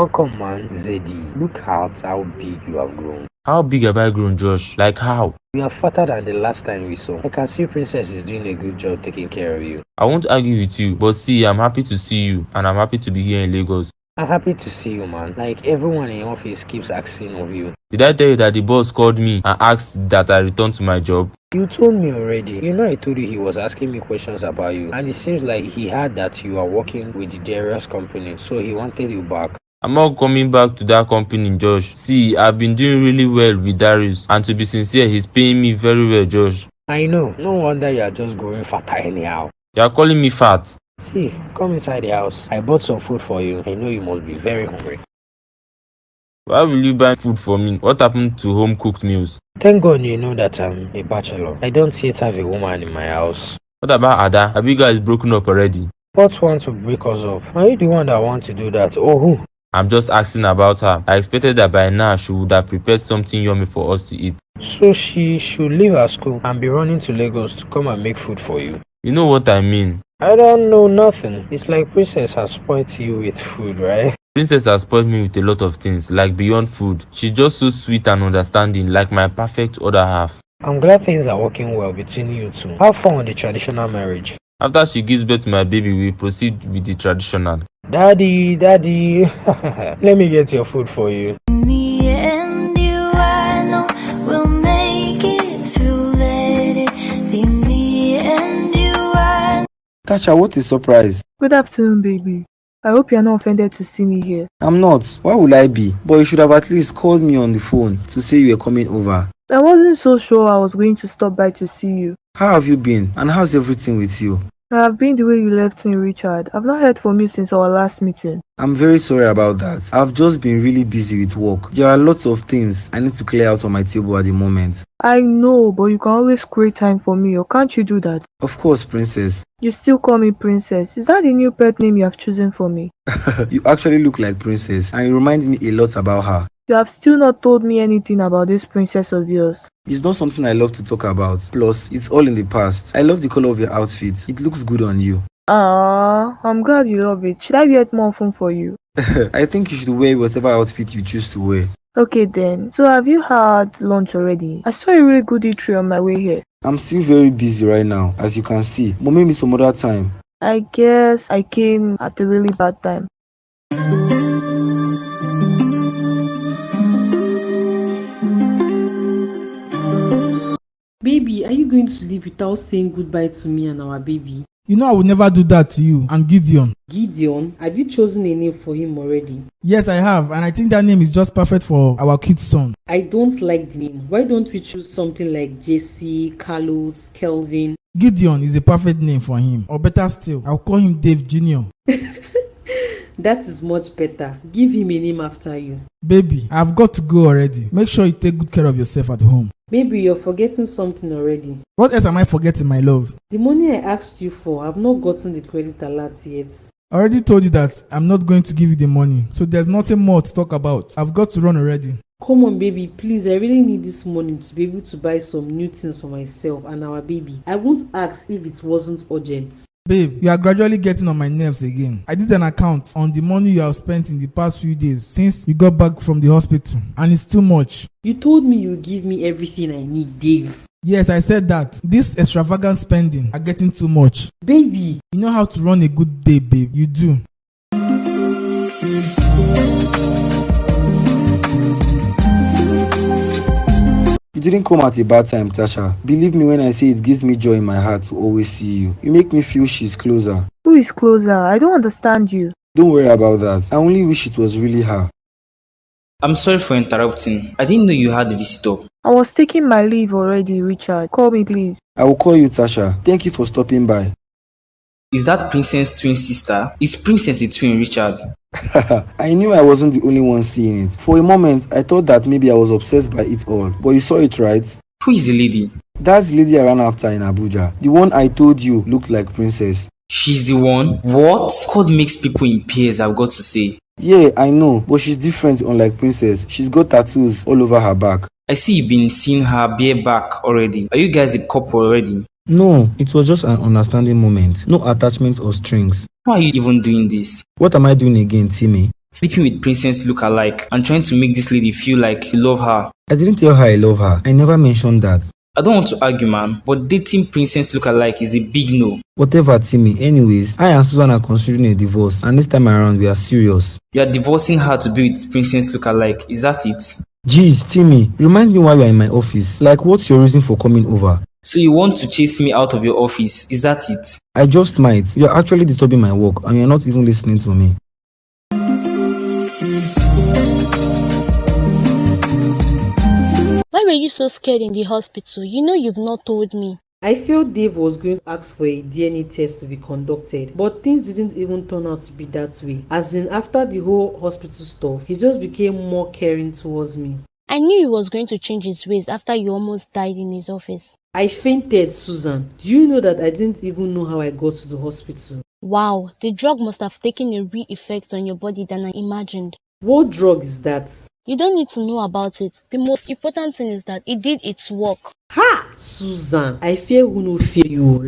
Welcome, man, Zeddy. Look at how big you have grown. How big have I grown, Josh? Like how? You are fatter than the last time we saw. I can see Princess is doing a good job taking care of you. I won't argue with you, but see, I'm happy to see you, and I'm happy to be here in Lagos. I'm happy to see you, man. Like, everyone in office keeps asking of you. Did I tell you that the boss called me and asked that I return to my job? You told me already. You know I told you he was asking me questions about you. And it seems like he heard that you are working with the Darius company. So he wanted you back. I'm not coming back to that company, Josh. See, I've been doing really well with Darius, and to be sincere, he's paying me very well, Josh. I know. No wonder you are just growing fatter anyhow. You are calling me fat? See, come inside the house. I bought some food for you. I know you must be very hungry. Why will you buy food for me? What happened to home cooked meals? Thank God you know that I'm a bachelor. I don't yet have a woman in my house. What about Ada? Have you guys broken up already? What want to break us up? Are you the one that want to do that? Oh, who? I'm just asking about her. I expected that by now she would have prepared something yummy for us to eat. So she should leave her school and be running to Lagos to come and make food for you. You know what I mean? I don't know nothing. It's like Princess has spoiled you with food, right? Princess has spoiled me with a lot of things, like beyond food. She's just so sweet and understanding, like my perfect other half. I'm glad things are working well between you two. Have fun with the traditional marriage. After she gives birth to my baby, we proceed with the traditional. Daddy, let me get your food for you. Me and you, I know we'll make it through. Let it be me and you, I know. Tasha, what a surprise. Good afternoon, baby. I hope you're not offended to see me here. I'm not. Why would I be? But you should have at least called me on the phone to say you were coming over. I wasn't so sure I was going to stop by to see you. How have you been? And how's everything with you? I have been the way you left me, Richard. I've not heard from you since our last meeting. I'm very sorry about that. I've just been really busy with work. There are lots of things I need to clear out on my table at the moment. I know, but you can always create time for me, or can't you do that? Of course, Princess. You still call me Princess. Is that the new pet name you have chosen for me? You actually look like Princess, and you remind me a lot about her. You have still not told me anything about this princess of yours. It's not something I love to talk about. Plus, it's all in the past. I love the color of your outfit. It looks good on you. I'm glad you love it. Should I wear it more often for you? I think you should wear whatever outfit you choose to wear. Okay then. So have you had lunch already? I saw a really good eatery on my way here. I'm still very busy right now, as you can see. But maybe some other time. I guess I came at a really bad time. Baby, are you going to leave without saying goodbye to me and our baby? You know I would never do that to you and Gideon. Gideon, have you chosen a name for him already? Yes, I have, and I think that name is just perfect for our kid's son. I don't like the name. Why don't we choose something like Jesse, Carlos, Kelvin? Gideon is a perfect name for him. Or better still, I'll call him Dave Jr. That is much better. Give him a name after you. Baby, I've got to go already. Make sure you take good care of yourself at home. Maybe you're forgetting something already. What else am I forgetting, my love? The money I asked you for, I've not gotten the credit alert yet. I already told you that I'm not going to give you the money, so there's nothing more to talk about. I've got to run already. Come on, baby, please. I really need this money to be able to buy some new things for myself and our baby. I won't ask if it wasn't urgent. Babe, you are gradually getting on my nerves again. I did an account on the money you have spent in the past few days since you got back from the hospital, and it's too much. You told me you would give me everything I need, Dave. Yes, I said that. This extravagant spending are getting too much. Baby! You know how to run a good day, babe. You do. You didn't come at a bad time, Tasha. Believe me when I say it gives me joy in my heart to always see you. You make me feel she's closer. Who is closer? I don't understand you. Don't worry about that. I only wish it was really her. I'm sorry for interrupting. I didn't know you had a visitor. I was taking my leave already, Richard. Call me, please. I will call you, Tasha. Thank you for stopping by. Is that Princess' twin sister? Is Princess a twin, Richard? I knew I wasn't the only one seeing it. For a moment, I thought that maybe I was obsessed by it all. But you saw it, right? Who is the lady? That's the lady I ran after in Abuja. The one I told you looked like Princess. She's the one? What? God makes people in pairs, I've got to say. Yeah, I know. But she's different unlike Princess. She's got tattoos all over her back. I see you've been seeing her bareback already. Are you guys a couple already? No, it was just an understanding moment. No attachments or strings. Why are you even doing this? What am I doing again, Timmy? sleeping with princess look-alike, and trying to make this lady feel like you love her. I didn't tell her I love her. I never mentioned that. I don't want to argue, man, but dating princess look-alike is a big no. Whatever, Timmy. Anyways, I and Susan are considering a divorce, and this time around we are serious. You are divorcing her to be with princess look-alike, is that it? Jeez, Timmy, remind me why you are in my office. Like, what's your reason for coming over? So you want to chase me out of your office, is that it? I just might. You are actually disturbing my work, and you are not even listening to me. Why were you so scared in the hospital? You know you've not told me. I felt Dave was going to ask for a DNA test to be conducted, but things didn't even turn out to be that way. As in, after the whole hospital stuff, he just became more caring towards me. I knew he was going to change his ways after you almost died in his office. I fainted, Susan. Do you know that I didn't even know how I got to the hospital? Wow, the drug must have taken a real effect on your body than I imagined. What drug is that? You don't need to know about it. The most important thing is that it did its work. Ha! Susan, I fear who no fear you.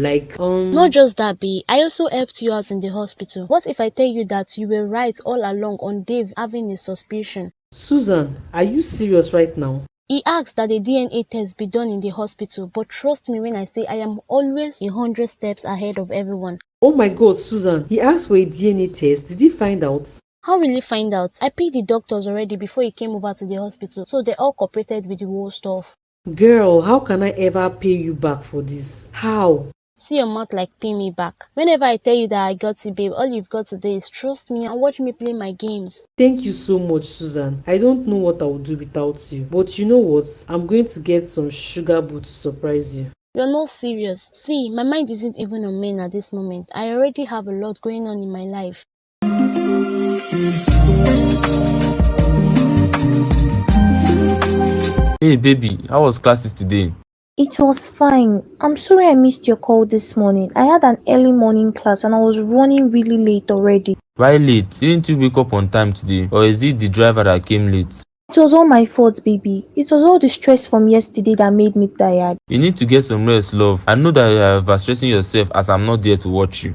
Not just that, B. I also helped you out in the hospital. What if I tell you that you were right all along on Dave having a suspicion? Susan, are you serious right now? He asked that a DNA test be done in the hospital, but trust me when I say I am always 100 steps ahead of everyone. Oh my god, Susan, he asked for a DNA test. Did he find out? How will he find out? I paid the doctors already before he came over to the hospital, so they all cooperated with the whole stuff. Girl, how can I ever pay you back for this? How? See your mouth like pay me back. Whenever I tell you that I got you, babe, all you've got to do is trust me and watch me play my games. Thank you so much, Susan. I don't know what I would do without you. But you know what? I'm going to get some sugar boo to surprise you. You're not serious. See, my mind isn't even on men at this moment. I already have a lot going on in my life. Hey baby, how was classes today? It was fine. I'm sorry I missed your call this morning. I had an early morning class and I was running really late already. Why late? Didn't you wake up on time today? Or is it the driver that came late? It was all my fault, baby. It was all the stress from yesterday that made me tired. You need to get some rest, love. I know that you are overstressing yourself as I'm not there to watch you.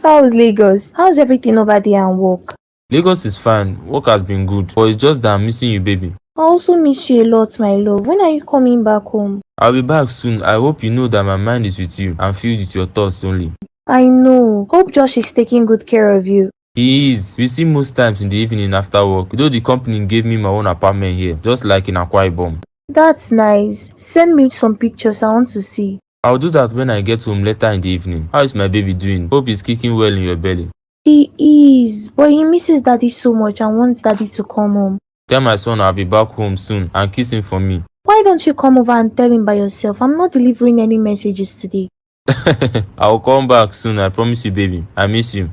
How's Lagos? How's everything over there and work? Lagos is fine. Work has been good. But it's just that I'm missing you, baby. I also miss you a lot, my love. When are you coming back home? I'll be back soon. I hope you know that my mind is with you and filled with your thoughts only. I know. Hope Josh is taking good care of you. He is. We see most times in the evening after work. Though the company gave me my own apartment here, just like in Akwa Ibom. That's nice. Send me some pictures. I want to see. I'll do that when I get home later in the evening. How is my baby doing? Hope he's kicking well in your belly. He is, but he misses daddy so much and wants daddy to come home. Tell my son I'll be back home soon and kiss him for me. Why don't you come over and tell him by yourself? I'm not delivering any messages today. I'll come back soon, I promise you, baby. I miss you.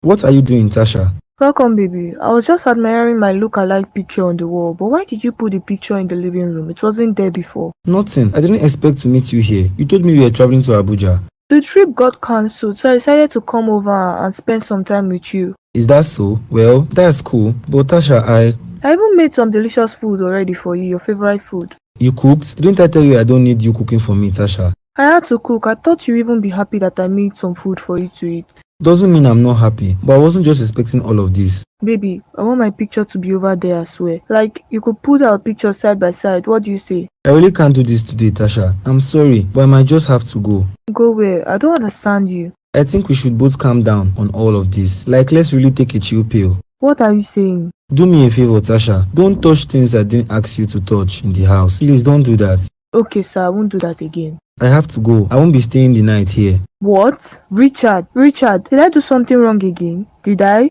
What are you doing, Tasha? Welcome, baby. I was just admiring my look-alike picture on the wall, but why did you put the picture in the living room? It wasn't there before. Nothing. I didn't expect to meet you here. You told me you were traveling to Abuja. The trip got cancelled, so I decided to come over and spend some time with you. Is that so? Well, that's cool. But Tasha, I even made some delicious food already for you, your favorite food. You cooked? Didn't I tell you I don't need you cooking for me, Tasha? I had to cook. I thought you'd even be happy that I made some food for you to eat. Doesn't mean I'm not happy, but I wasn't just expecting all of this. Baby, I want my picture to be over there as well. Like, you could put our pictures side by side. What do you say? I really can't do this today, Tasha. I'm sorry, but I might just have to go. Go where? I don't understand you. I think we should both calm down on all of this. Like, let's really take a chill pill. What are you saying? Do me a favor, Tasha. Don't touch things I didn't ask you to touch in the house. Please don't do that. Okay, sir, I won't do that again. I have to go. I won't be staying the night here. What? Richard, did I do something wrong again? Did I?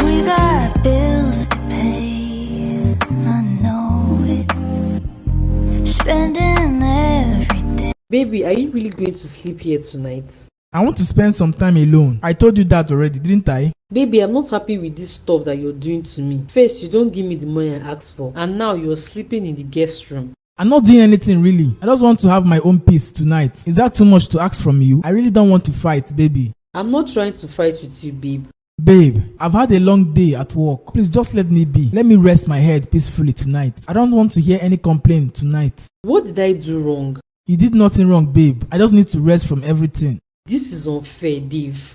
We got bills to pay, I know it. Spending every day. Baby, are you really going to sleep here tonight? I want to spend some time alone. I told you that already, didn't I? Baby, I'm not happy with this stuff that you're doing to me. First, you don't give me the money I asked for, and now you're sleeping in the guest room. I'm not doing anything really. I just want to have my own peace tonight. Is that too much to ask from you? I really don't want to fight, baby. I'm not trying to fight with you, babe. Babe, I've had a long day at work. Please just let me be. Let me rest my head peacefully tonight. I don't want to hear any complaint tonight. What did I do wrong? You did nothing wrong, babe. I just need to rest from everything. This is unfair, Dave.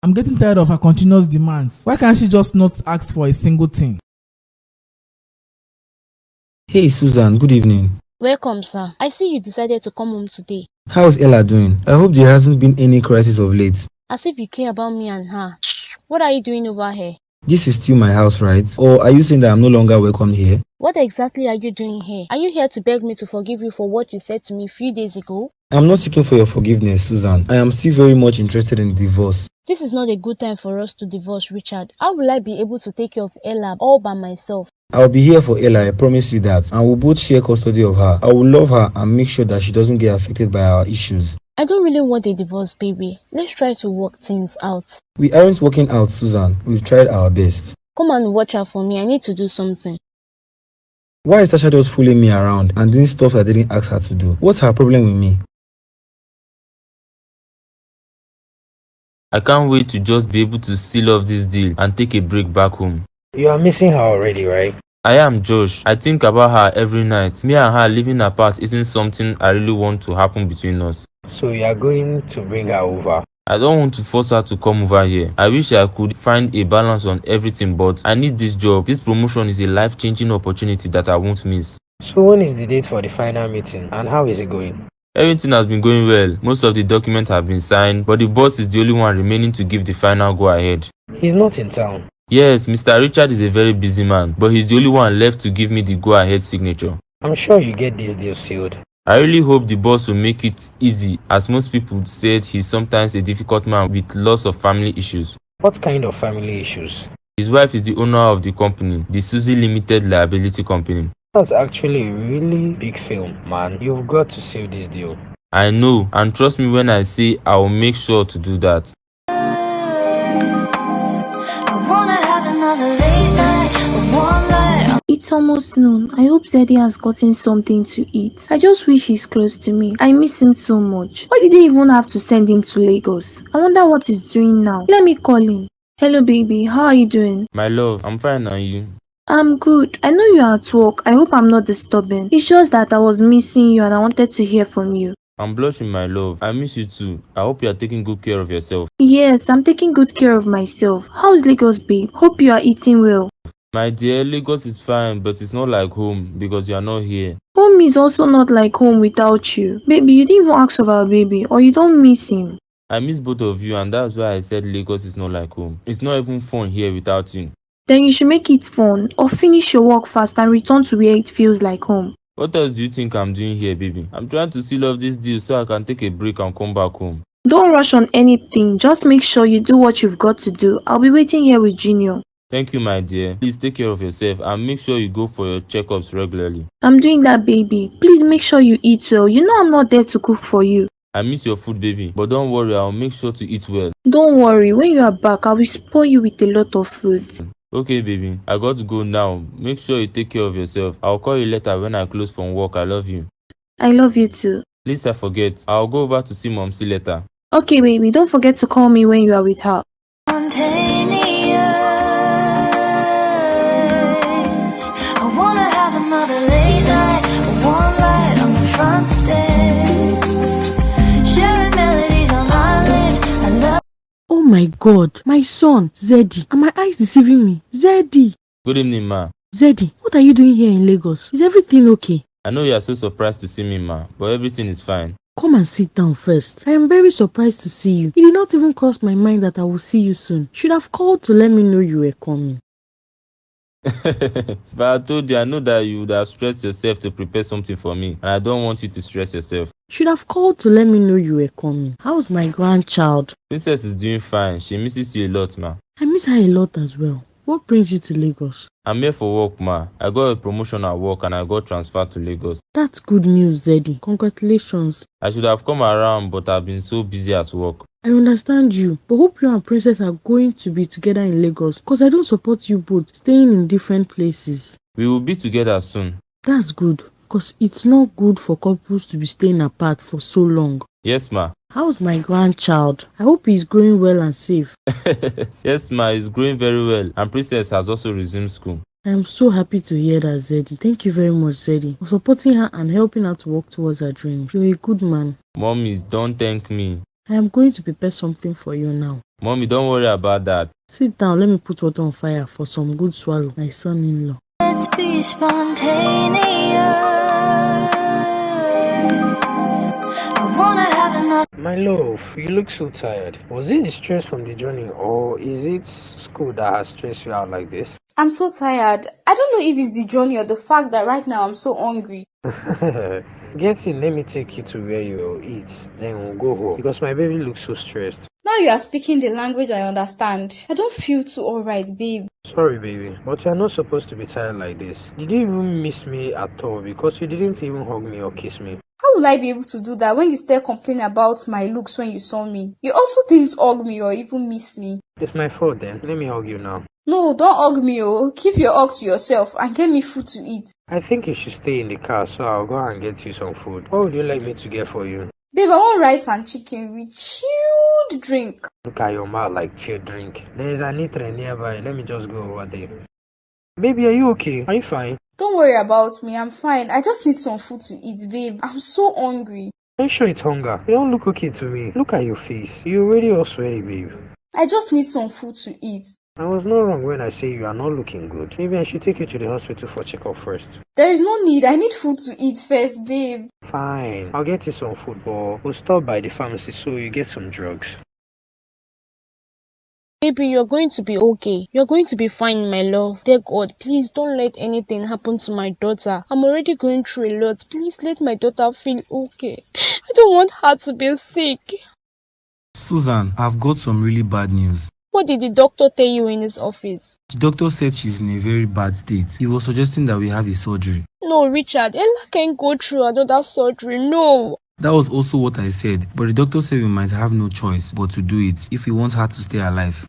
I'm getting tired of her continuous demands. Why can't she just not ask for a single thing? Hey Susan, good evening. Welcome, sir. I see you decided to come home today. How's Ella doing? I hope there hasn't been any crisis of late. As if you care about me and her. What are you doing over here? This is still my house, right? Or are you saying that I'm no longer welcome here? What exactly are you doing here? Are you here to beg me to forgive you for what you said to me a few days ago? I'm not seeking for your forgiveness, Susan. I am still very much interested in divorce. This is not a good time for us to divorce, Richard. How will I be able to take care of Ella all by myself? I'll be here for Ella, I promise you that. And we'll both share custody of her. I will love her and make sure that she doesn't get affected by our issues. I don't really want a divorce, baby. Let's try to work things out. We aren't working out, Susan. We've tried our best. Come and watch out for me. I need to do something. Why is Tasha just fooling me around and doing stuff I didn't ask her to do? What's her problem with me? I can't wait to just be able to seal off this deal and take a break back home. You are missing her already, right? I am, Josh. I think about her every night. Me and her living apart isn't something I really want to happen between us. So you are going to bring her over? I don't want to force her to come over here. I wish I could find a balance on everything, but I need this job. This promotion is a life-changing opportunity that I won't miss. So when is the date for the final meeting and how is it going? Everything has been going well. Most of the documents have been signed, but the boss is the only one remaining to give the final go-ahead. He's not in town. Yes, Mr. Richard is a very busy man, but he's the only one left to give me the go-ahead signature. I'm sure you get this deal sealed. I really hope the boss will make it easy, as most people said he's sometimes a difficult man with lots of family issues. What kind of family issues? His wife is the owner of the company, the Suzy Limited Liability Company. That's actually a really big film, man. You've got to seal this deal. I know, and trust me when I say I will make sure to do that. I wanna have another late night, one night. It's almost noon. I hope Zeddy has gotten something to eat. I just wish he's close to me. I miss him so much. Why did they even have to send him to Lagos? I wonder what he's doing now. Let me call him. Hello baby, how are you doing? My love, I'm fine, and you? I'm good. I know you're at work. I hope I'm not disturbing. It's just that I was missing you and I wanted to hear from you. I'm blushing, my love. I miss you too. I hope you are taking good care of yourself. Yes, I'm taking good care of myself. How's Lagos, babe? Hope you are eating well. My dear, Lagos is fine, but it's not like home because you are not here. Home is also not like home without you. Baby, you didn't even ask about baby or you don't miss him. I miss both of you, and that's why I said Lagos is not like home. It's not even fun here without you. Then you should make it fun or finish your work fast and return to where it feels like home. What else do you think I'm doing here, baby? I'm trying to seal off this deal so I can take a break and come back home. Don't rush on anything. Just make sure you do what you've got to do. I'll be waiting here with Junior. Thank you, my dear. Please take care of yourself and make sure you go for your checkups regularly. I'm doing that, baby. Please make sure you eat well. You know I'm not there to cook for you. I miss your food, baby, but don't worry, I'll make sure to eat well. Don't worry. When you are back, I will spoil you with a lot of food. Okay, baby, I got to go now. Make sure you take care of yourself. I'll call you later when I close from work. I love you. I love you too. Please, I forget. I'll go over to see Momsi later. Okay, baby. Don't forget to call me when you are with her. Spontaneous. I wanna have another late night, one light on the front stairs, sharing melodies on our lips. I love. Oh my God, my son, Zeddy. Are my eyes deceiving me? Zeddy. Good evening, ma. Zeddy, what are you doing here in Lagos? Is everything okay? I know you are so surprised to see me, ma, but everything is fine. Come and sit down first. I am very surprised to see you. It did not even cross my mind that I will see you soon. Should have called to let me know you were coming. But I told you, I know that you would have stressed yourself to prepare something for me, and I don't want you to stress yourself. Should have called to let me know you were coming. How's my grandchild? Princess is doing fine. She misses you a lot, ma. I miss her a lot as well. What brings you to Lagos? I'm here for work, ma. I got a promotion at work and I got transferred to Lagos. That's good news, Zeddy. Congratulations. I should have come around, but I've been so busy at work. I understand you, but hope you and Princess are going to be together in Lagos, because I don't support you both staying in different places. We will be together soon. That's good, because it's not good for couples to be staying apart for so long. Yes, ma. How's my grandchild? I hope he's growing well and safe. Yes, ma, he's growing very well, and Princess has also resumed school. I am so happy to hear that, Zeddy. Thank you very much, Zeddy, for supporting her and helping her to work towards her dream. You're a good man. Mommy, don't thank me. I am going to prepare something for you now. Mommy, don't worry about that. Sit down, let me put water on fire for some good swallow, my son-in-law. Let's be spontaneous. I wanna have enough. My love, you look so tired. Was it the stress from the journey or is it school that has stressed you out like this? I'm so tired. I don't know if it's the journey or the fact that right now I'm so hungry. Get in, let me take you to where you'll eat. Then we'll go home because my baby looks so stressed. Now you are speaking the language I understand. I don't feel too alright, babe. Sorry, baby, but you're not supposed to be tired like this. Did you even miss me at all? Because you didn't even hug me or kiss me. How will I be able to do that when you still complain about my looks when you saw me? You also didn't hug me or even miss me. It's my fault then. Let me hug you now. No, don't hug me, oh. Keep your hug to yourself and get me food to eat. I think you should stay in the car, so I'll go and get you some food. What would you like me to get for you? Babe, I want rice and chicken with chilled drink. Look at your mouth like chill drink. There's an eatery nearby. Let me just go over there. Baby, are you okay? Are you fine? Don't worry about me, I'm fine. I just need some food to eat, babe. I'm so hungry. Are you sure it's hunger? You don't look okay to me. Look at your face. You're already all sweaty, babe. I just need some food to eat. I was not wrong when I say you are not looking good. Maybe I should take you to the hospital for checkup first. There is no need. I need food to eat first, babe. Fine. I'll get you some food, but we'll stop by the pharmacy so you get some drugs. Baby, you're going to be okay. You're going to be fine, my love. Dear God, please don't let anything happen to my daughter. I'm already going through a lot. Please let my daughter feel okay. I don't want her to be sick. Susan, I've got some really bad news. What did the doctor tell you in his office? The doctor said she's in a very bad state. He was suggesting that we have a surgery. No, Richard, Ella can't go through another surgery. No. That was also what I said, but the doctor said we might have no choice but to do it if we want her to stay alive.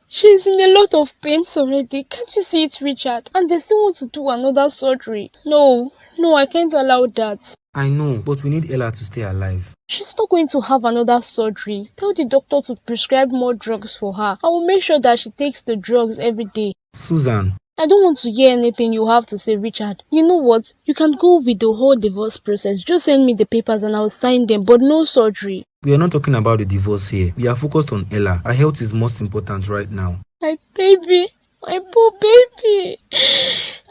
She's in a lot of pains already. Can't you see it, Richard? And they still want to do another surgery. No, I can't allow that. I know, but we need Ella to stay alive. She's not going to have another surgery. Tell the doctor to prescribe more drugs for her. I will make sure that she takes the drugs every day. Susan. I don't want to hear anything you have to say, Richard. You know what? You can go with the whole divorce process. Just send me the papers and I'll sign them, but no surgery. We are not talking about the divorce here. We are focused on Ella. Her health is most important right now. My baby. My poor baby.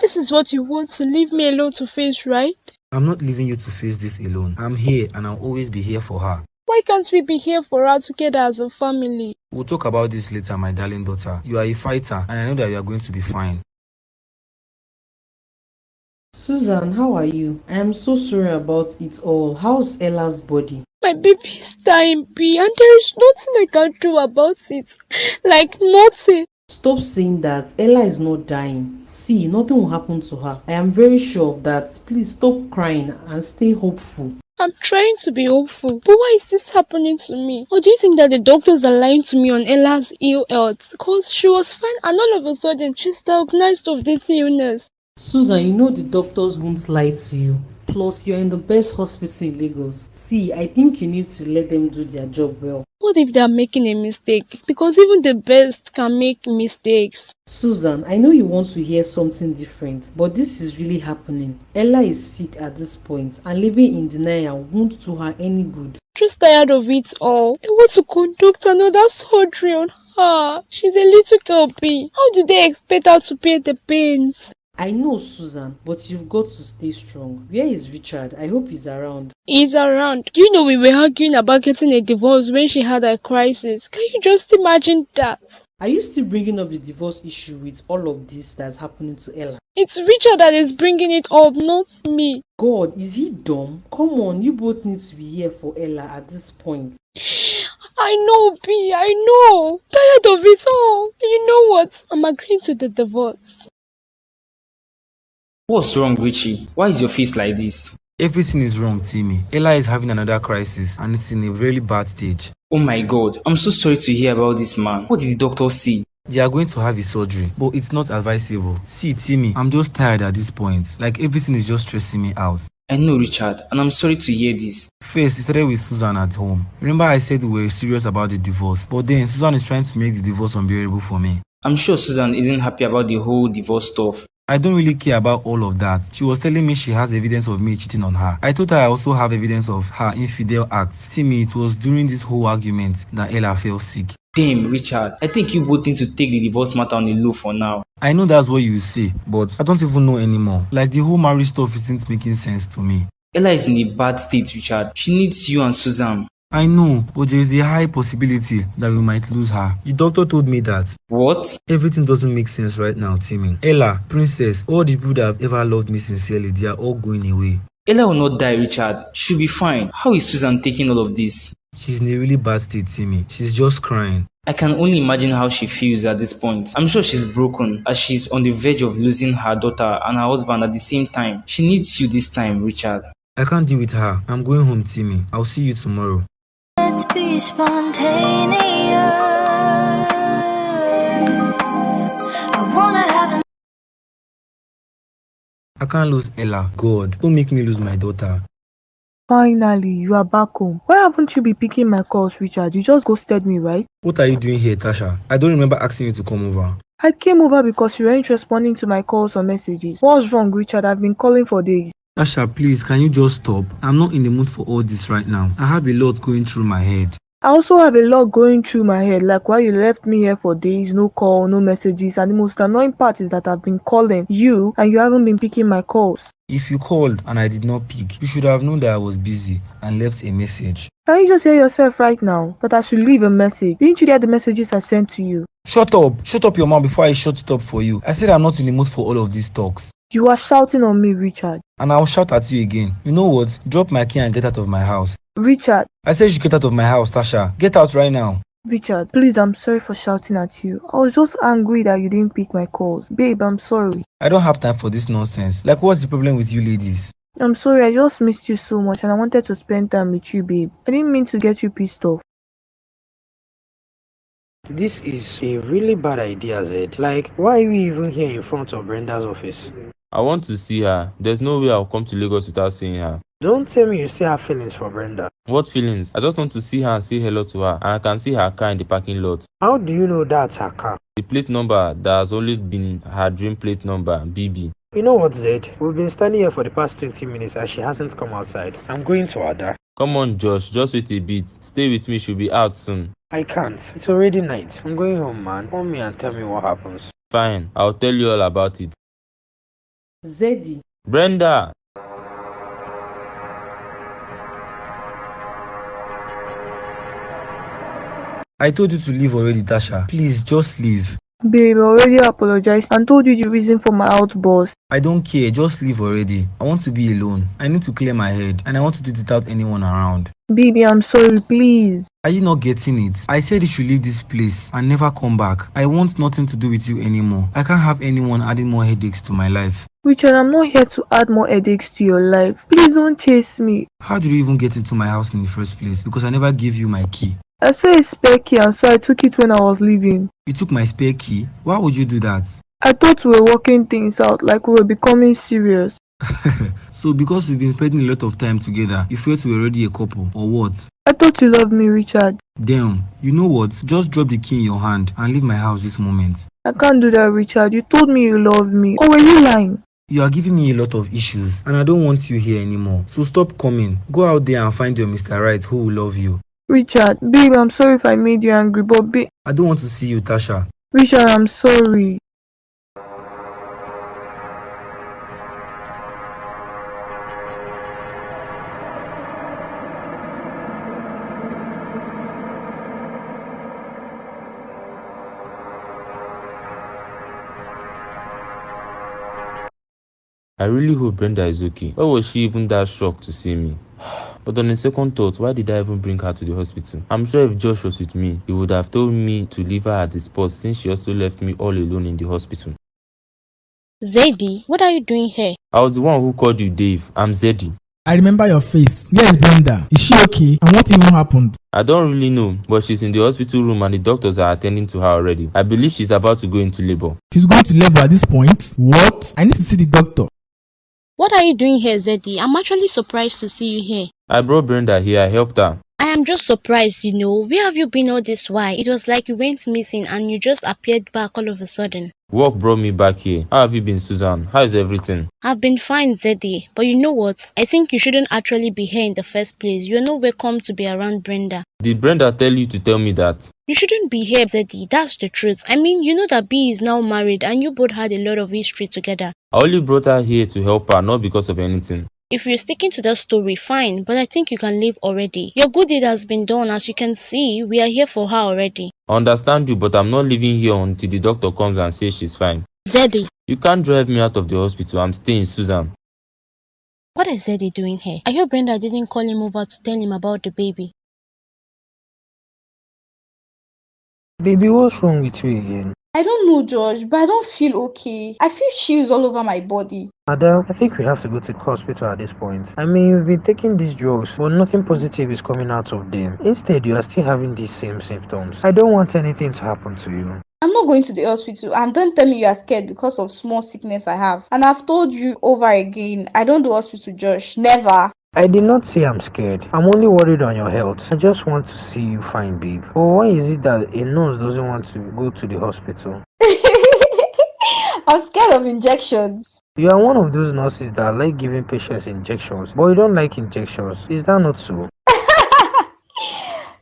This is what you want to leave me alone to face, right? I'm not leaving you to face this alone. I'm here and I'll always be here for her. Why can't we be here for her together as a family? We'll talk about this later, my darling daughter. You are a fighter and I know that you are going to be fine. Susan, how are you? I am so sorry about it all. How's Ella's body? My baby is dying, B, and there is nothing I can do about it. Like nothing. Stop saying that. Ella is not dying. See, nothing will happen to her. I am very sure of that. Please stop crying and stay hopeful. I'm trying to be hopeful, but why is this happening to me? Or do you think that the doctors are lying to me on Ella's ill health? Because she was fine and all of a sudden she's diagnosed of this illness. Susan, you know the doctors won't lie to you. Plus, you're in the best hospital in Lagos. See, I think you need to let them do their job well. What if they're making a mistake? Because even the best can make mistakes. Susan, I know you want to hear something different, but this is really happening. Ella is sick at this point, and living in denial won't do her any good. Just tired of it all. They want to conduct another surgery on her. She's a little girl, B. How do they expect her to pay the pains? I know, Susan, but you've got to stay strong. Where is Richard? I hope he's around. He's around. Do you know we were arguing about getting a divorce when she had a crisis? Can you just imagine that? Are you still bringing up the divorce issue with all of this that's happening to Ella? It's Richard that is bringing it up, not me. God, is he dumb? Come on, you both need to be here for Ella at this point. I know, B, I know. Tired of it all. You know what? I'm agreeing to the divorce. What's wrong, Richie? Why is your face like this? Everything is wrong, Timmy. Ella is having another crisis and it's in a really bad stage. Oh my God, I'm so sorry to hear about this man. What did the doctor say? They are going to have a surgery, but it's not advisable. See, Timmy, I'm just tired at this point. Like everything is just stressing me out. I know, Richard, and I'm sorry to hear this. First, it started with Susan at home. Remember I said we were serious about the divorce, but then Susan is trying to make the divorce unbearable for me. I'm sure Susan isn't happy about the whole divorce stuff. I don't really care about all of that. She was telling me she has evidence of me cheating on her. I told her I also have evidence of her infidel acts. Timmy, it was during this whole argument that Ella fell sick. Damn, Richard, I think you both need to take the divorce matter on the low for now. I know that's what you say, but I don't even know anymore. Like, the whole marriage stuff isn't making sense to me. Ella is in a bad state, Richard. She needs you and Susan. I know, but there is a high possibility that we might lose her. The doctor told me that. What? Everything doesn't make sense right now, Timmy. Ella, Princess, all the people that have ever loved me sincerely, they are all going away. Ella will not die, Richard. She'll be fine. How is Susan taking all of this? She's in a really bad state, Timmy. She's just crying. I can only imagine how she feels at this point. I'm sure she's broken as she's on the verge of losing her daughter and her husband at the same time. She needs you this time, Richard. I can't deal with her. I'm going home, Timmy. I'll see you tomorrow. Let's be spontaneous. I wanna have a I can't lose Ella. God, don't make me lose my daughter. Finally, you are back home. Why haven't you been picking my calls, Richard? You just ghosted me, right? What are you doing here, Tasha? I don't remember asking you to come over. I came over because you weren't responding to my calls or messages. What's wrong, Richard? I've been calling for days. Tasha, please, can you just stop? I'm not in the mood for all this right now. I have a lot going through my head. I also have a lot going through my head, like why you left me here for days, no call, no messages, and the most annoying part is that I've been calling you and you haven't been picking my calls. If you called and I did not pick, you should have known that I was busy and left a message. Can you just hear yourself right now that I should leave a message? Didn't you get the messages I sent to you? Shut up! Shut up your mouth before I shut it up for you. I said I'm not in the mood for all of these talks. You are shouting on me, Richard. And I'll shout at you again. You know what? Drop my key and get out of my house. Richard. I said you should get out of my house, Tasha. Get out right now. Richard, please, I'm sorry for shouting at you. I was just angry that you didn't pick my calls. Babe, I'm sorry. I don't have time for this nonsense. Like, what's the problem with you ladies? I'm sorry, I just missed you so much and I wanted to spend time with you, babe. I didn't mean to get you pissed off. This is a really bad idea, Zed. Like, why are we even here in front of Brenda's office? I want to see her. There's no way I'll come to Lagos without seeing her. Don't tell me you still have feelings for Brenda. What feelings? I just want to see her and say hello to her, and I can see her car in the parking lot. How do you know that's her car? The plate number that has always been her dream plate number, BB. You know what, Zed? We've been standing here for the past 20 minutes and she hasn't come outside. I'm going to Ada. Come on, Josh, just wait a bit. Stay with me, she'll be out soon. I can't. It's already night. I'm going home, man. Call me and tell me what happens. Fine, I'll tell you all about it. Zeddy. Brenda! I told you to leave already, Tasha. Please, just leave. Babe, I already apologized and told you the reason for my outburst. I don't care, just leave already. I want to be alone. I need to clear my head and I want to do it without anyone around. Baby, I'm sorry, please. Are you not getting it? I said you should leave this place and never come back. I want nothing to do with you anymore. I can't have anyone adding more headaches to my life. Richard, I'm not here to add more headaches to your life. Please don't chase me. How did you even get into my house in the first place? Because I never gave you my key. I saw a spare key and so I took it when I was leaving. You took my spare key? Why would you do that? I thought we were working things out, like we were becoming serious. So because we've been spending a lot of time together, you felt we were already a couple, or what? I thought you loved me, Richard. Damn, you know what? Just drop the key in your hand and leave my house this moment. I can't do that, Richard. You told me you loved me. Or were you lying? You are giving me a lot of issues and I don't want you here anymore. So stop coming. Go out there and find your Mr. Right who will love you. Richard, babe, I'm sorry if I made you angry, but babe... I don't want to see you, Tasha. Richard, I'm sorry. I really hope Brenda is okay. Why was she even that shocked to see me? But on a second thought, why did I even bring her to the hospital? I'm sure if Josh was with me, he would have told me to leave her at the spot since she also left me all alone in the hospital. Zeddy, what are you doing here? I was the one who called you Dave. I'm Zeddy. I remember your face. Yes, Brenda. Is she okay? And what even happened? I don't really know, but she's in the hospital room and the doctors are attending to her already. I believe she's about to go into labor. She's going to labor at this point? What? I need to see the doctor. What are you doing here, Zeddy? I'm actually surprised to see you here. I brought Brenda here. I helped her. I am just surprised, Where have you been all this while? It was like you went missing and you just appeared back all of a sudden. Work brought me back here. How have you been, Susan? How is everything? I've been fine, Zeddy. But you know what? I think you shouldn't actually be here in the first place. You're not welcome to be around Brenda. Did Brenda tell you to tell me that? You shouldn't be here, Zeddy. That's the truth. I mean, you know that B is now married and you both had a lot of history together. I only brought her here to help her, not because of anything. If you're sticking to that story, fine, but I think you can leave already. Your good deed has been done. As you can see, we are here for her already. I understand you, but I'm not leaving here until the doctor comes and says she's fine. Zeddy. You can't drive me out of the hospital. I'm staying, Susan. What is Zeddy doing here? I hope Brenda didn't call him over to tell him about the baby. Baby, what's wrong with you again? I don't know, George, but I don't feel okay. I feel chills all over my body. Ada, I think we have to go to the hospital at this point. I mean, you've been taking these drugs, but nothing positive is coming out of them. Instead, you are still having these same symptoms. I don't want anything to happen to you. I'm not going to the hospital, and don't tell me you are scared because of small sickness I have. And I've told you over again, I don't do hospital, Josh. Never. I did not say I'm scared. I'm only worried on your health. I just want to see you fine, babe. But why is it that a nurse doesn't want to go to the hospital? I'm scared of injections. You are one of those nurses that like giving patients injections, but you don't like injections. Is that not so?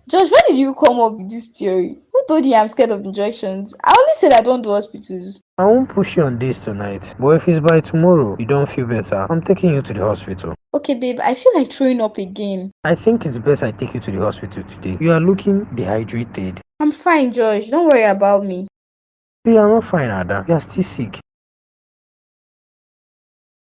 Josh, when did you come up with this theory? Who told you I'm scared of injections? I only said I don't do hospitals. I won't push you on this tonight, but if it's by tomorrow you don't feel better, I'm taking you to the hospital. Okay, babe, I feel like throwing up again. I think it's best I take you to the hospital today. You are looking dehydrated. I'm fine, Josh. Don't worry about me. You are not fine, Ada. You are still sick.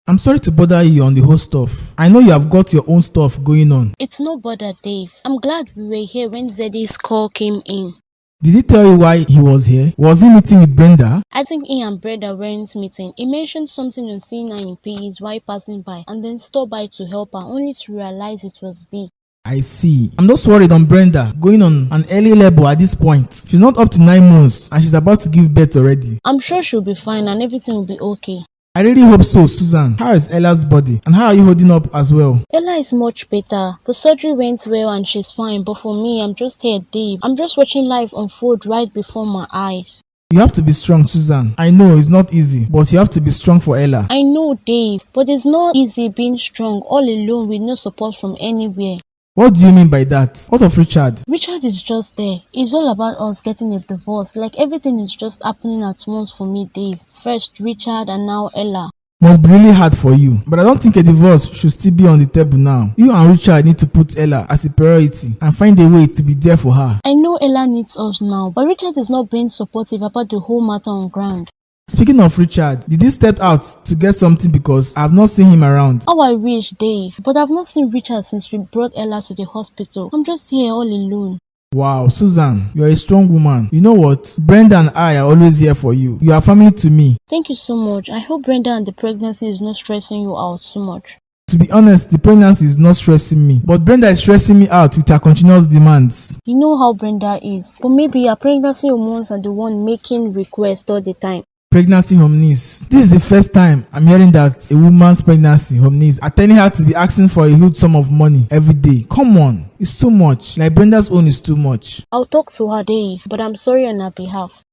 I'm sorry to bother you on the whole stuff. I know you have got your own stuff going on. It's no bother, Dave. I'm glad we were here when Zeddy's call came in. Did he tell you why he was here? Was he meeting with Brenda? I think he and Brenda weren't meeting. He mentioned something on seeing her in PEs while passing by and then stopped by to help her, only to realize it was B. I see. I'm just worried on Brenda going on an early labor at this point. She's not up to 9 months and she's about to give birth already. I'm sure she'll be fine and everything will be okay. I really hope so, Susan. How is Ella's body? And how are you holding up as well? Ella is much better. The surgery went well and she's fine, but for me, I'm just here, Dave. I'm just watching life unfold right before my eyes. You have to be strong, Susan. I know it's not easy, but you have to be strong for Ella. I know, Dave, but it's not easy being strong all alone with no support from anywhere. What do you mean by that? What of Richard? Richard is just there. It's all about us getting a divorce. Like everything is just happening at once for me, Dave. First Richard and now Ella. Must be really hard for you, but I don't think a divorce should still be on the table now. You and Richard need to put Ella as a priority and find a way to be there for her. I know Ella needs us now, but Richard is not being supportive about the whole matter on ground. Speaking of Richard, did he step out to get something because I have not seen him around? Oh, I wish, Dave, but I've not seen Richard since we brought Ella to the hospital. I'm just here all alone. Wow, Susan, you're a strong woman. You know what? Brenda and I are always here for you. You are family to me. Thank you so much. I hope Brenda and the pregnancy is not stressing you out so much. To be honest, the pregnancy is not stressing me, but Brenda is stressing me out with her continuous demands. You know how Brenda is, but maybe her pregnancy hormones are the one making requests all the time. Pregnancy hormones. This is the first time I'm hearing that a woman's pregnancy hormones are telling her to be asking for a huge sum of money every day. Come on, it's too much. Like Brenda's own is too much. I'll talk to her, Dave, but I'm sorry on her behalf.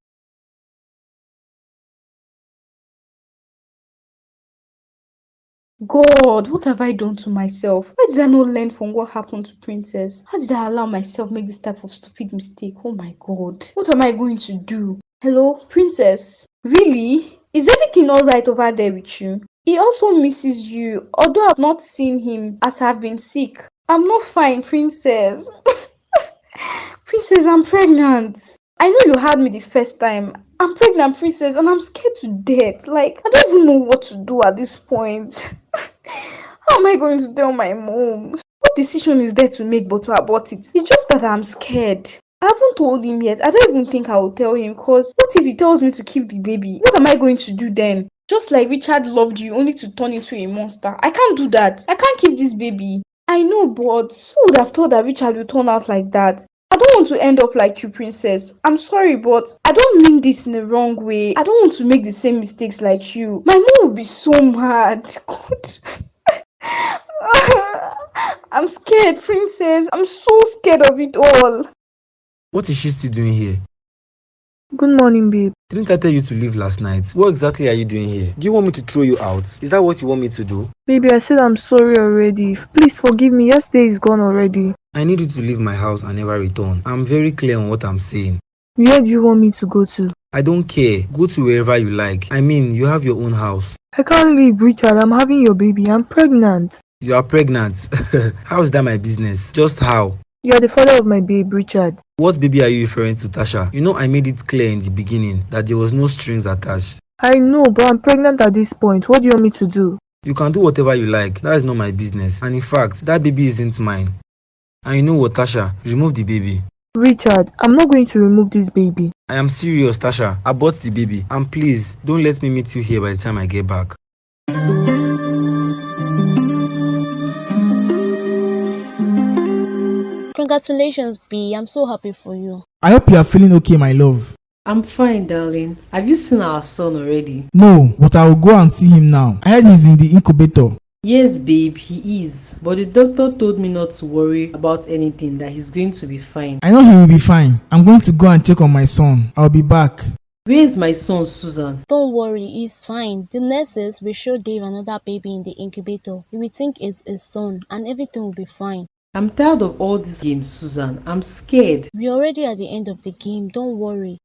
God, what have I done to myself? Why did I not learn from what happened to Princess? How did I allow myself make this type of stupid mistake? Oh my God. What am I going to do? Hello, Princess? Really? Is everything alright over there with you? He also misses you, although I've not seen him as I've been sick. I'm not fine, Princess. Princess, I'm pregnant. I know you had me the first time. I'm pregnant, Princess, and I'm scared to death. Like, I don't even know what to do at this point. How am I going to tell my mom? What decision is there to make but to abort it? It's just that I'm scared. I haven't told him yet. I don't even think I will tell him, because what if he tells me to keep the baby? What am I going to do then? Just like Richard loved you only to turn into a monster. I can't do that. I can't keep this baby. I know, but who would have thought that Richard would turn out like that? I don't want to end up like you, Princess. I'm sorry, but I don't mean this in the wrong way. I don't want to make the same mistakes like you. My mom will be so mad. God. I'm scared, princess. I'm so scared of it all. What is she still doing here? Good morning, babe. Didn't I tell you to leave last night? What exactly are you doing here? Do you want me to throw you out? Is that what you want me to do? Baby, I said I'm sorry already. Please forgive me. Yesterday is gone already. I need you to leave my house and never return. I'm very clear on what I'm saying. Where do you want me to go to? I don't care. Go to wherever you like. I mean, you have your own house. I can't leave, Richard. I'm having your baby. I'm pregnant. You are pregnant. How is that my business? Just how? You are the father of my babe, Richard. What baby are you referring to, Tasha? You know I made it clear in the beginning that there was no strings attached. I know, but I'm pregnant at this point. What do you want me to do? You can do whatever you like. That is not my business. And in fact, that baby isn't mine. And you know what, Tasha? Remove the baby. Richard, I'm not going to remove this baby. I am serious, Tasha. Abort the baby. And please, don't let me meet you here by the time I get back. Congratulations, B. I'm so happy for you. I hope you are feeling okay, my love. I'm fine, darling. Have you seen our son already? No, but I will go and see him now. I heard he's in the incubator. Yes, babe, he is. But the doctor told me not to worry about anything, that he's going to be fine. I know he will be fine. I'm going to go and check on my son. I'll be back. Where is my son, Susan? Don't worry, he's fine. The nurses will show Dave another baby in the incubator. He will think it's his son and everything will be fine. I'm tired of all these games, Susan. I'm scared. We're already at the end of the game. Don't worry.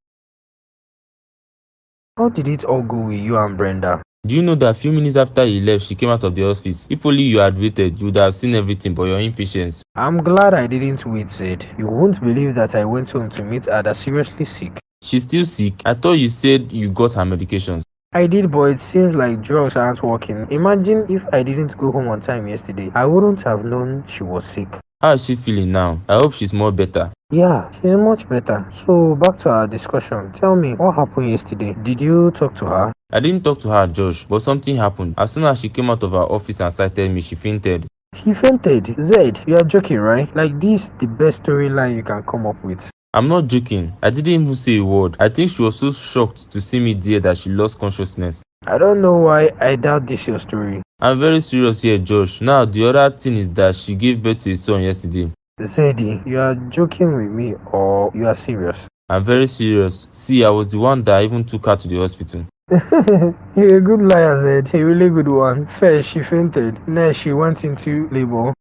How did it all go with you and Brenda? Do you know that a few minutes after he left, she came out of the office? If only you had waited, you would have seen everything, but your impatience. I'm glad I didn't wait, Zed. You won't believe that I went home to meet Ada seriously sick. She's still sick? I thought you said you got her medications. I did, but it seems like drugs aren't working. Imagine if I didn't go home on time yesterday. I wouldn't have known she was sick. How is she feeling now? I hope she's more better. Yeah, she's much better. So back to our discussion. Tell me, what happened yesterday? Did you talk to her? I didn't talk to her, Josh, but something happened. As soon as she came out of her office and sighted me, she fainted. She fainted? Zed, you are joking, right? Like this, the best storyline you can come up with. I'm not joking. I didn't even say a word. I think she was so shocked to see me there that she lost consciousness. I don't know why I doubt this your story. I'm very serious here, Josh. Now, the other thing is that she gave birth to a son yesterday. Zeddy, you are joking with me or you are serious? I'm very serious. See, I was the one that even took her to the hospital. You're a good liar, Zed. A really good one. First, she fainted. Next, she went into labor.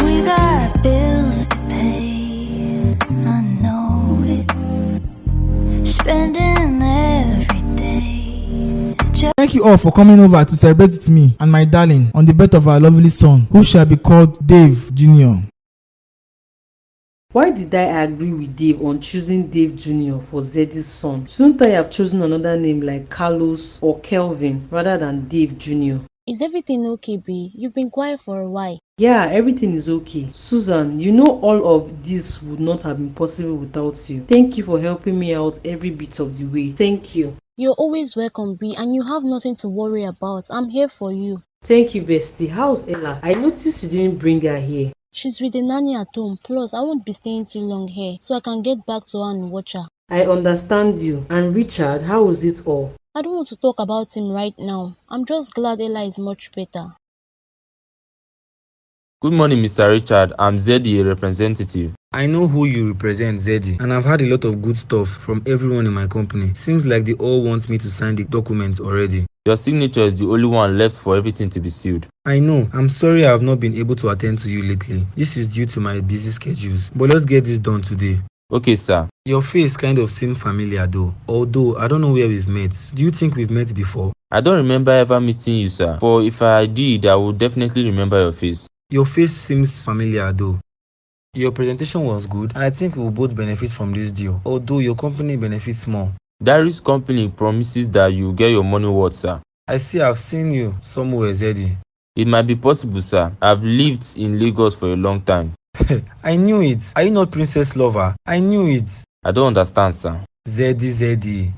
We got bills to pay, I know it. Spending every day. Thank you all for coming over to celebrate with me and my darling on the birth of our lovely son, who shall be called Dave Jr. Why did I agree with Dave on choosing Dave Jr. for Zeddy's son? Shouldn't I have chosen another name like Carlos or Kelvin rather than Dave Jr.? Is everything okay, B? You've been quiet for a while. Yeah, everything is okay. Susan, you know all of this would not have been possible without you. Thank you for helping me out every bit of the way. Thank you. You're always welcome, B, and you have nothing to worry about. I'm here for you. Thank you, bestie. How's Ella? I noticed you didn't bring her here. She's with the nanny at home. Plus, I won't be staying too long here, so I can get back to her and watch her. I understand you. And Richard, how was it all? I don't want to talk about him right now. I'm just glad Ella is much better. Good morning, Mr. Richard. I'm Zeddy, a representative. I know who you represent, Zeddy, and I've had a lot of good stuff from everyone in my company. Seems like they all want me to sign the documents already. Your signature is the only one left for everything to be sealed. I know. I'm sorry I have not been able to attend to you lately. This is due to my busy schedules. But let's get this done today. Okay, sir. Your face kind of seemed familiar though. Although I don't know where we've met. Do you think we've met before? I don't remember ever meeting you, sir. For if I did, I would definitely remember your face. Your face seems familiar though. Your presentation was good and I think we will both benefit from this deal. Although your company benefits more. Darius company promises that you get your money worth, sir. I see I've seen you somewhere, Zeddy. It might be possible, sir. I've lived in Lagos for a long time. I knew it. Are you not Princess Lover? I knew it. I don't understand, sir. Zeddy.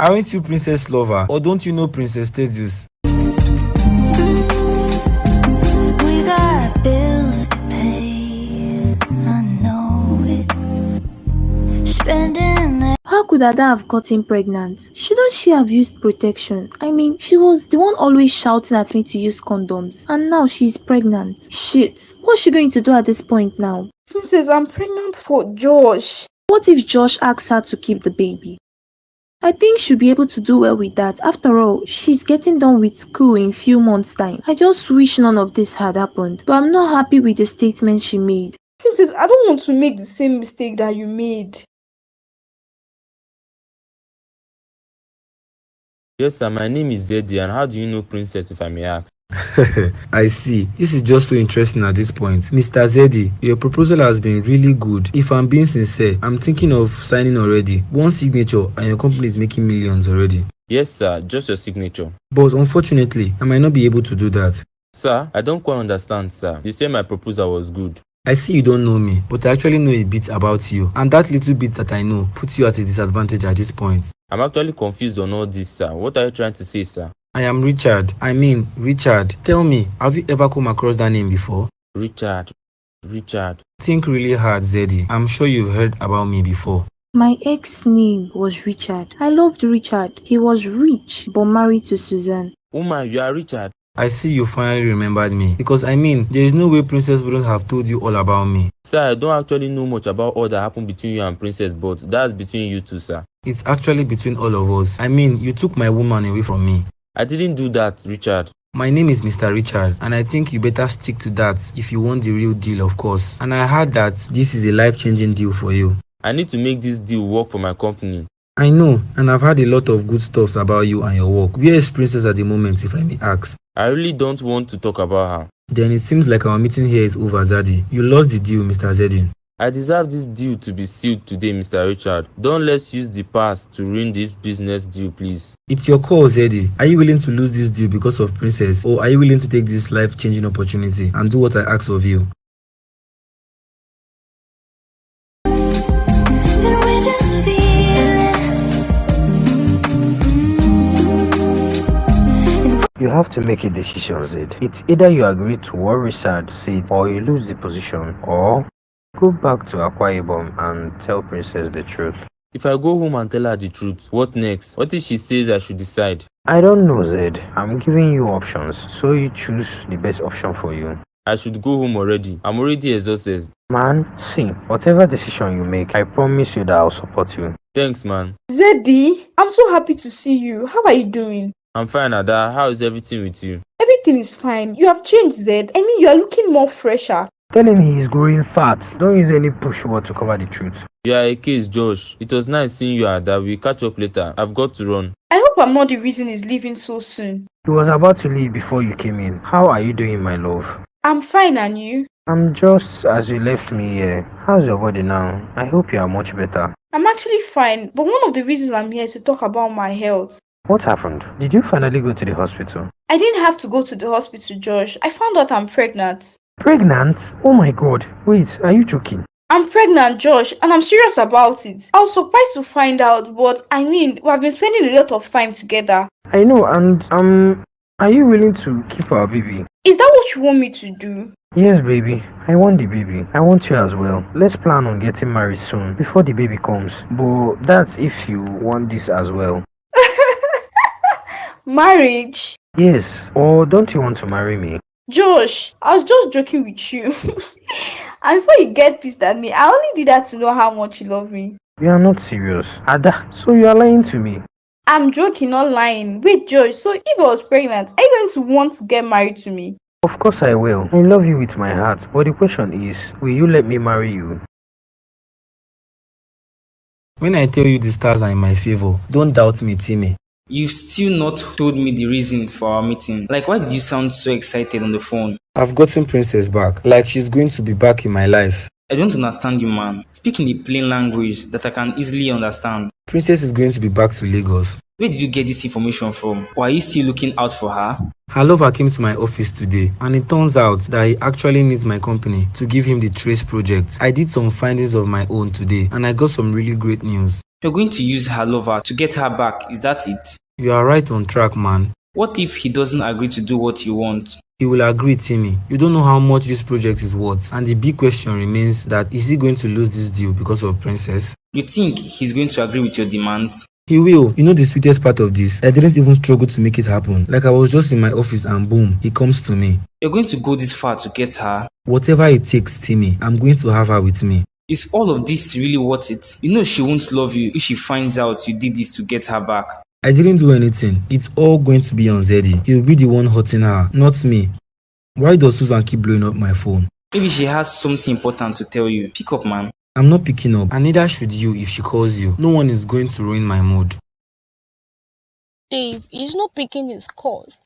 Aren't you Princess Lover? Or don't you know Princess Tedious? We got bills to pay, I know it. Spending How could Ada have gotten pregnant? Shouldn't she have used protection? I mean, she was the one always shouting at me to use condoms. And now she's pregnant. Shit. What's she going to do at this point now? Princess, I'm pregnant for Josh. What if Josh asks her to keep the baby? I think she'll be able to do well with that. After all, she's getting done with school in few months' time. I just wish none of this had happened. But I'm not happy with the statement she made. Princess, I don't want to make the same mistake that you made. Yes, sir, my name is Zeddy, and how do you know Princess, if I may ask? I see. This is just so interesting at this point. Mr. Zeddy, your proposal has been really good. If I'm being sincere, I'm thinking of signing already. One signature and your company is making millions already. Yes, sir, just your signature. But unfortunately, I might not be able to do that. Sir, I don't quite understand, sir. You say my proposal was good. I see you don't know me, but I actually know a bit about you. And that little bit that I know puts you at a disadvantage at this point. I'm actually confused on all this, sir. What are you trying to say, sir? I am Richard. Richard. Tell me, have you ever come across that name before? Richard. Think really hard, Zeddy. I'm sure you've heard about me before. My ex name was Richard. I loved Richard. He was rich, but married to Suzanne. Uma, you are Richard. I see you finally remembered me. Because there is no way Princess wouldn't have told you all about me. Sir, I don't actually know much about all that happened between you and Princess, but that's between you two, sir. It's actually between all of us. You took my woman away from me. I didn't do that, Richard. My name is Mr. Richard, and I think you better stick to that if you want the real deal, of course. And I heard that this is a life-changing deal for you. I need to make this deal work for my company. I know, and I've heard a lot of good stuff about you and your work. Where is Princess at the moment, if I may ask? I really don't want to talk about her. Then it seems like our meeting here is over, Zeddy. You lost the deal, Mr. Zeddy. I deserve this deal to be sealed today, Mr. Richard. Don't let's use the past to ruin this business deal, please. It's your call, Zeddy. Are you willing to lose this deal because of Princess, or are you willing to take this life-changing opportunity and do what I ask of you? And we're just feeling. You have to make a decision, Zed. It's either you agree to what Richard said, or you lose the position, or go back to Akwa Ibom and tell Princess the truth. If I go home and tell her the truth, what next? What if she says I should decide? I don't know, Zed. I'm giving you options, so you choose the best option for you. I should go home already. I'm already exhausted. Man, see, whatever decision you make, I promise you that I'll support you. Thanks, man. Zeddy, I'm so happy to see you. How are you doing? I'm fine, Ada. How is everything with you? Everything is fine. You have changed, Zed. You are looking more fresher. Tell him he's growing fat. Don't use any push word to cover the truth. You are a case, Josh. It was nice seeing you, Ada. We'll catch up later. I've got to run. I hope I'm not the reason he's leaving so soon. He was about to leave before you came in. How are you doing, my love? I'm fine, and you? I'm just as you left me here. How's your body now? I hope you are much better. I'm actually fine, but one of the reasons I'm here is to talk about my health. What happened? Did you finally go to the hospital? I didn't have to go to the hospital, Josh. I found out I'm pregnant. Pregnant? Oh my god. Wait, are you joking? I'm pregnant, Josh, and I'm serious about it. I was surprised to find out, but we have been spending a lot of time together. I know, and are you willing to keep our baby? Is that what you want me to do? Yes, baby. I want the baby. I want you as well. Let's plan on getting married soon, before the baby comes. But that's if you want this as well. Marriage? Yes, or don't you want to marry me? Josh, I was just joking with you. And before you get pissed at me, I only did that to know how much you love me. You are not serious. Ada, so you are lying to me. I'm joking, not lying. Wait, Josh, so if I was pregnant, are you going to want to get married to me? Of course I will. I love you with my heart. But the question is, will you let me marry you? When I tell you the stars are in my favor, don't doubt me, Timmy. You've still not told me the reason for our meeting. Like, why did you sound so excited on the phone? I've gotten Princess back. Like she's going to be back in my life. I don't understand you, man. Speak in the plain language that I can easily understand. Princess is going to be back to Lagos. Where did you get this information from? Or are you still looking out for her? Her lover came to my office today, and it turns out that he actually needs my company to give him the Trace project. I did some findings of my own today, and I got some really great news. You're going to use her lover to get her back, is that it? You are right on track, man. What if he doesn't agree to do what you want? He will agree, Timmy. You don't know how much this project is worth, and the big question remains that is he going to lose this deal because of Princess? You think he's going to agree with your demands? He will. You know the sweetest part of this? I didn't even struggle to make it happen. Like I was just in my office and boom, he comes to me. You're going to go this far to get her? Whatever it takes, Timmy, I'm going to have her with me. Is all of this really worth it? You know she won't love you if she finds out you did this to get her back. I didn't do anything. It's all going to be on Zeddy. He'll be the one hurting her, not me. Why does Susan keep blowing up my phone? Maybe she has something important to tell you. Pick up, man. I'm not picking up, and neither should you if she calls you. No one is going to ruin my mood. Dave, he's not picking his calls.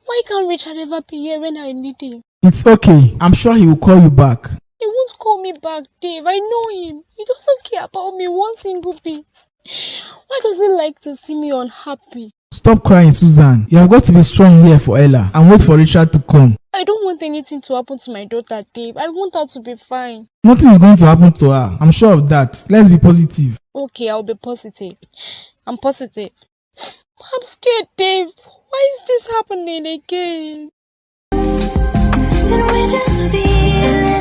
Why can't Richard ever be here when I need him? It's okay. I'm sure he will call you back. He won't call me back, Dave. I know him. He doesn't care about me one single bit. Why does he like to see me unhappy? Stop crying, Susan. You have got to be strong here for Ella and wait for Richard to come. I don't want anything to happen to my daughter, Dave. I want her to be fine. Nothing is going to happen to her. I'm sure of that. Let's be positive. Okay, I'll be positive. I'm positive. I'm scared, Dave. Why is this happening again? And we're just feeling.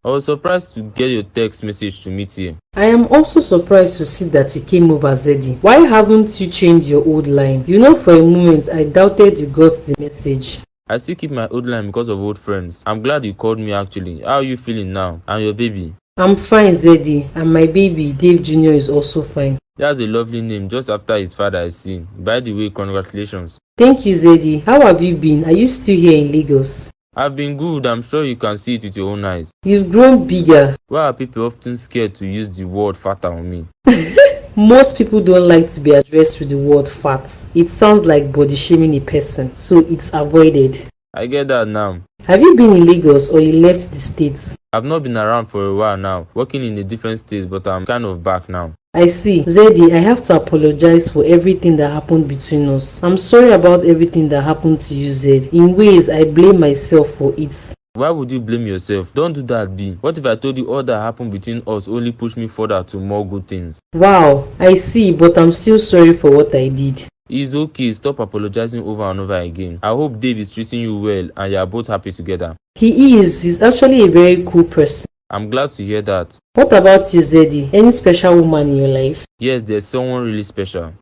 I was surprised to get your text message to meet here. I am also surprised to see that you came over, Zeddy. Why haven't you changed your old line? You know, for a moment I doubted you got the message. I still keep my old line because of old friends. I'm glad you called me actually. How are you feeling now? And your baby? I'm fine, Zeddy, and my baby, Dave Jr. is also fine. That's a lovely name, just after his father I see. By the way, congratulations. Thank you, Zeddy. How have you been? Are you still here in Lagos? I've been good. I'm sure you can see it with your own eyes. You've grown bigger. Why are people often scared to use the word fatter on me? Most people don't like to be addressed with the word fat. It sounds like body shaming a person, so it's avoided. I get that now. Have you been in Lagos or you left the States? I've not been around for a while now, working in a different state, but I'm kind of back now. I see. Zeddy, I have to apologize for everything that happened between us. I'm sorry about everything that happened to you, Zed. In ways, I blame myself for it. Why would you blame yourself? Don't do that, B. What if I told you all that happened between us only pushed me further to more good things? Wow, I see, but I'm still sorry for what I did. It's okay. Stop apologizing over and over again. I hope Dave is treating you well and you are both happy together. He is. He's actually a very cool person. I'm glad to hear that. What about you, Zeddy? Any special woman in your life? Yes, there's someone really special.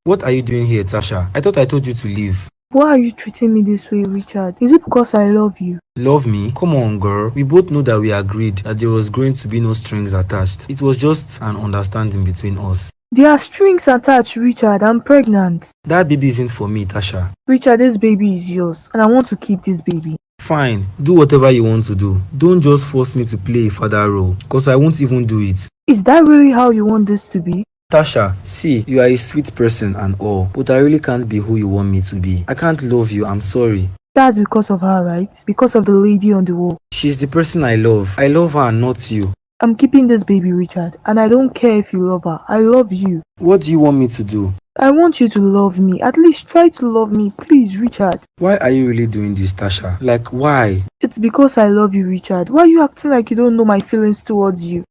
What are you doing here, Tasha? I thought I told you to leave. Why are you treating me this way, Richard? Is it because I love you? Love me? Come on, girl. We both know that we agreed that there was going to be no strings attached. It was just an understanding between us. There are strings attached, Richard. I'm pregnant. That baby isn't for me, Tasha. Richard, this baby is yours, and I want to keep this baby. Fine. Do whatever you want to do. Don't just force me to play a father role, because I won't even do it. Is that really how you want this to be? Tasha, see, you are a sweet person and all, but I really can't be who you want me to be. I can't love you, I'm sorry. That's because of her, right? Because of the lady on the wall. She's the person I love. I love her, not you. I'm keeping this baby, Richard, and I don't care if you love her. I love you. What do you want me to do? I want you to love me. At least try to love me, please, Richard. Why are you really doing this, Tasha? Like, why? It's because I love you, Richard. Why are you acting like you don't know my feelings towards you?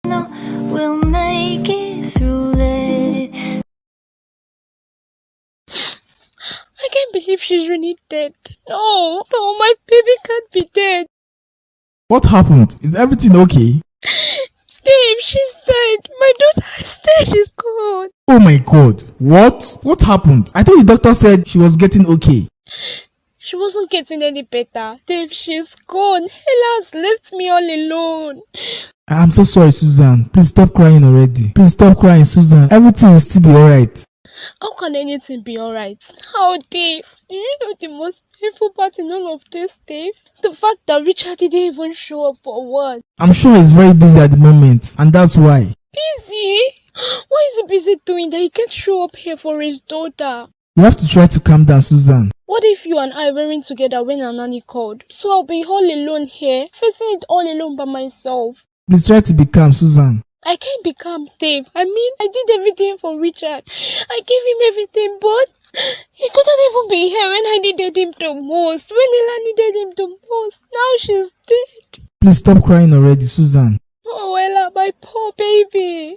No, we'll make it through, let it. I can't believe she's really dead. No, my baby can't be dead. What happened? Is everything okay? Dave, she's dead. My daughter is dead. She's gone. Oh my god. What? What happened? I thought the doctor said she was getting okay. She wasn't getting any better. Dave, she's gone. Ella has left me all alone. I'm so sorry, Susan. Please stop crying already. Please stop crying, Susan. Everything will still be alright. How can anything be alright? How, Dave? Do you know the most painful part in all of this, Dave? The fact that Richard didn't even show up for what? I'm sure he's very busy at the moment, and that's why. Busy? What is he busy doing that he can't show up here for his daughter? You have to try to calm down, Susan. What if you and I weren't together when our nanny called? So I'll be all alone here, facing it all alone by myself. Please try to be calm, Susan. I can't be calm, Dave. I mean, I did everything for Richard. I gave him everything, but he couldn't even be here when I needed him the most. When Ella needed him the most. Now she's dead. Please stop crying already, Susan. Oh, Ella, my poor baby.